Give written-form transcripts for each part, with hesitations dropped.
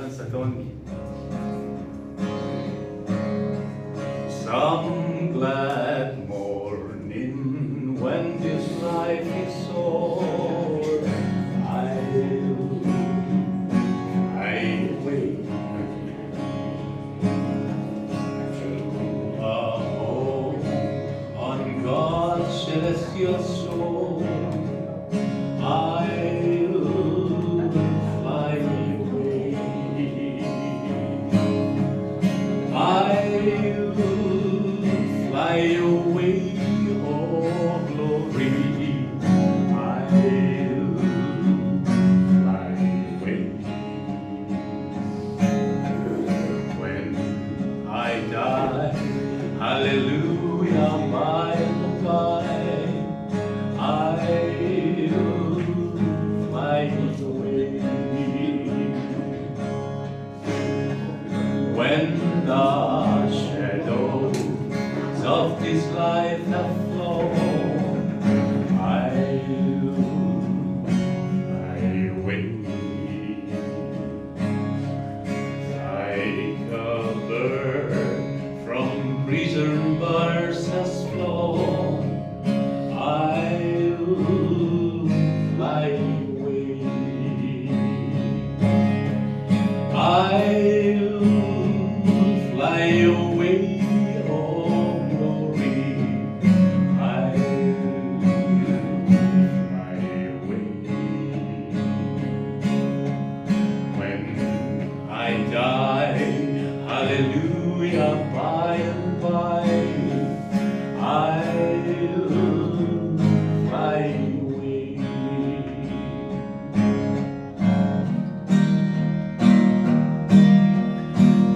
însă Domnului. Some glad morning when this life is o'er, I wait to a home on God's celestial shore. I'll fly away. I'll fly away, oh glory. I'll fly away. When I die, hallelujah, by and by, I'll fly away. When the shadows of this life have flown, I'll fly away. Like a bird from prison bars has flown, I'll fly away. I'll fly away, oh glory. I'll fly away. When I die, hallelujah, by and by, I'll fly away.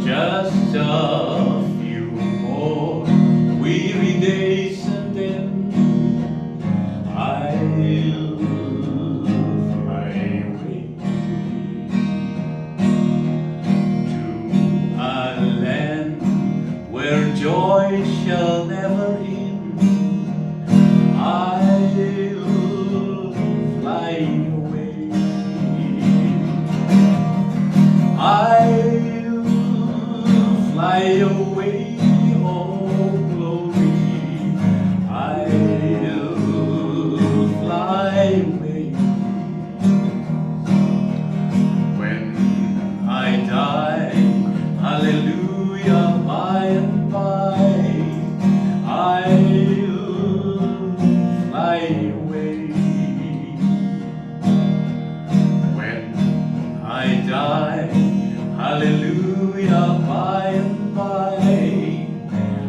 Just a few more weary days and then I'll fly away to a land where joy shall never end. I'll fly away. I'll fly away, oh glory. I'll fly away. When I die, hallelujah, by and by, I'll fly away. When I die, hallelujah, by and by,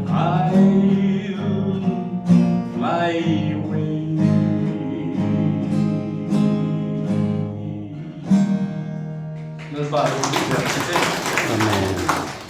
I'll fly away. Nos barulhos, Amen.